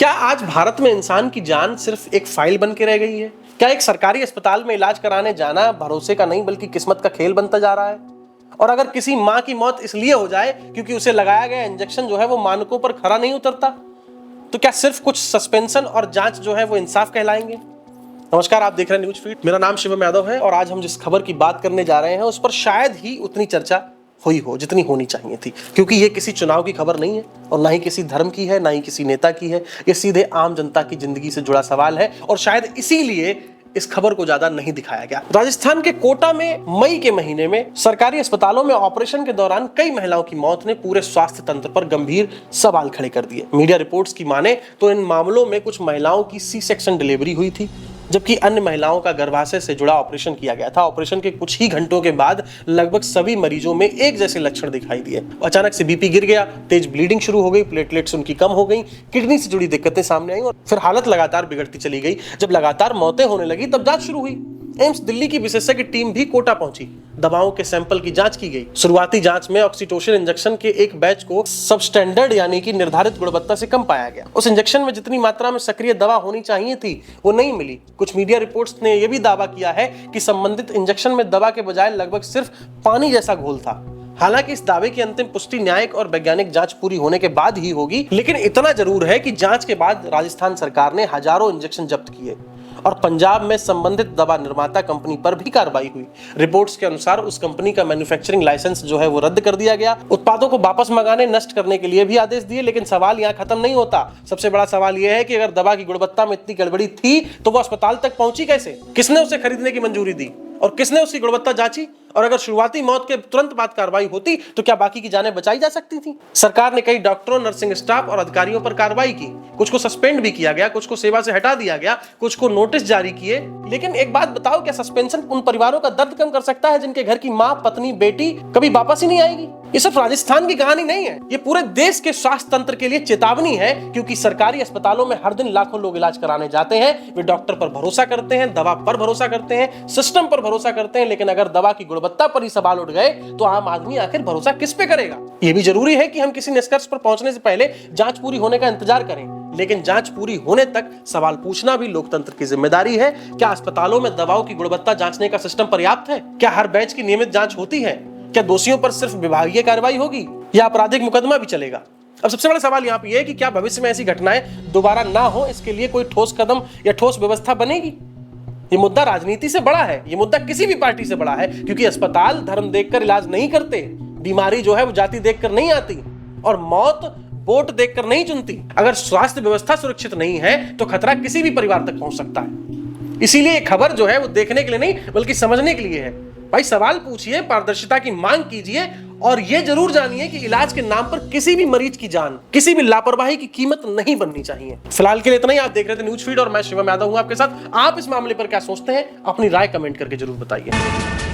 क्या आज भारत में इंसान की जान सिर्फ एक फाइल बन के रह गई है? क्या एक सरकारी अस्पताल में इलाज कराने जाना भरोसे का नहीं बल्कि किस्मत का खेल बनता जा रहा है? और अगर किसी मां की मौत इसलिए हो जाए क्योंकि उसे लगाया गया इंजेक्शन जो है वो मानकों पर खरा नहीं उतरता, तो क्या सिर्फ कुछ सस्पेंशन और जांच जो है वो इंसाफ कहलाएंगे? नमस्कार, आप देख रहे हैं न्यूज फीड। मेरा नाम शिवम यादव है और आज हम जिस खबर की बात करने जा रहे हैं उस पर शायद ही उतनी चर्चा हुई हो जितनी होनी चाहिए थी, क्योंकि ये किसी चुनाव की खबर नहीं है और ना ही किसी धर्म की है, ना ही किसी नेता की है। ये सीधे आम जनता की जिंदगी से जुड़ा सवाल है और शायद इसीलिए इस खबर को ज्यादा नहीं दिखाया गया। राजस्थान के कोटा में मई के महीने में सरकारी अस्पतालों में ऑपरेशन के दौरान कई महिलाओं की मौत ने पूरे स्वास्थ्य तंत्र पर गंभीर सवाल खड़े कर दिए। मीडिया रिपोर्ट्स की माने तो इन मामलों में कुछ महिलाओं की सी सेक्शन डिलीवरी हुई थी, जबकि अन्य महिलाओं का गर्भाशय से जुड़ा ऑपरेशन किया गया था। ऑपरेशन के कुछ ही घंटों के बाद लगभग सभी मरीजों में एक जैसे लक्षण दिखाई दिए। अचानक से बीपी गिर गया, तेज ब्लीडिंग शुरू हो गई, प्लेटलेट्स उनकी कम हो गई, किडनी से जुड़ी दिक्कतें सामने आई और फिर हालत लगातार बिगड़ती चली गई। जब लगातार मौतें होने लगी तब जांच शुरू हुई। एम्स दिल्ली की विशेषज्ञ टीम भी कोटा पहुंची। दवाओं के सैंपल की जांच की गई। शुरुआती जांच में ऑक्सीटोसिन इंजेक्शन के एक बैच को सबस्टैंडर्ड यानी कि निर्धारित गुणवत्ता से कम पाया गया। उस इंजेक्शन में जितनी मात्रा में सक्रिय दवा होनी चाहिए थी वो नहीं मिली। कुछ मीडिया रिपोर्ट्स ने यह भी दावा किया है कि संबंधित इंजेक्शन में दवा के बजाय लगभग सिर्फ पानी जैसा घोल था। हालांकि इस दावे की अंतिम पुष्टि न्यायिक और वैज्ञानिक जांच पूरी होने के बाद ही होगी, लेकिन इतना जरूर है कि जांच के बाद राजस्थान सरकार ने हजारों इंजेक्शन जब्त किए और पंजाब में संबंधित दवा निर्माता कंपनी पर भी कार्रवाई हुई। रिपोर्ट्स के अनुसार उस कंपनी का मैन्युफैक्चरिंग लाइसेंस जो है वो रद्द कर दिया गया। उत्पादों को वापस मंगाने, नष्ट करने के लिए भी आदेश दिए। लेकिन सवाल यहाँ खत्म नहीं होता। सबसे बड़ा सवाल यह है कि अगर दवा की गुणवत्ता में इतनी गड़बड़ी थी तो वो अस्पताल तक पहुंची कैसे? किसने उसे खरीदने की मंजूरी दी और किसने उसकी गुणवत्ता जांची? और अगर शुरुआती मौत के तुरंत बाद कार्रवाई होती तो क्या बाकी की जानें बचाई जा सकती थी? सरकार ने कई डॉक्टरों, नर्सिंग स्टाफ और अधिकारियों पर कार्रवाई की। कुछ को सस्पेंड भी किया गया, कुछ को सेवा से हटा दिया गया, कुछ को नोटिस जारी किए। लेकिन एक बात बताओ, क्या सस्पेंशन उन परिवारों का दर्द कम कर सकता है जिनके घर की माँ, पत्नी, बेटी कभी वापस ही नहीं आएगी? ये सिर्फ राजस्थान की कहानी नहीं है, ये पूरे देश के स्वास्थ्य तंत्र के लिए चेतावनी है, क्योंकि सरकारी अस्पतालों में हर दिन लाखों लोग इलाज कराने जाते हैं। वे डॉक्टर पर भरोसा करते हैं, दवा पर भरोसा करते हैं, सिस्टम पर भरोसा करते हैं, लेकिन अगर दवा की गुणवत्ता पर ही सवाल उठ गए तो आम आदमी आखिर भरोसा किस पे करेगा? यह भी जरूरी है कि हम किसी निष्कर्ष पर पहुंचने से पहले जांच पूरी होने का इंतजार करें, लेकिन जांच पूरी होने तक सवाल पूछना भी लोकतंत्र की जिम्मेदारी है। क्या अस्पतालों में दवाओं की गुणवत्ता जांचने का सिस्टम पर्याप्त है? क्या हर बैच की नियमित जांच होती है? क्या दोषियों पर सिर्फ विभागीय कार्रवाई होगी या आपराधिक मुकदमा भी चलेगा? अब सबसे बड़ा सवाल यहाँ पे यह है कि क्या भविष्य में ऐसी घटनाएं दोबारा ना हो, इसके लिए कोई ठोस कदम या ठोस व्यवस्था बनेगी? ये मुद्दा राजनीति से बड़ा है, ये मुद्दा किसी भी पार्टी से बड़ा है, क्योंकि अस्पताल धर्म देखकर इलाज नहीं करते, बीमारी जो है वो जाति देखकर नहीं आती और मौत वोट देखकर नहीं चुनती। अगर स्वास्थ्य व्यवस्था सुरक्षित नहीं है तो खतरा किसी भी परिवार तक पहुंच सकता है। इसीलिए खबर जो है वो देखने के लिए नहीं बल्कि समझने के लिए है। भाई सवाल पूछिए, पारदर्शिता की मांग कीजिए और यह जरूर जानिए कि इलाज के नाम पर किसी भी मरीज की जान, किसी भी लापरवाही की कीमत नहीं बननी चाहिए। फिलहाल के लिए इतना ही। आप देख रहे थे न्यूज फीड और मैं शिवम यादव हूं आपके साथ। आप इस मामले पर क्या सोचते हैं? अपनी राय कमेंट करके जरूर बताइए।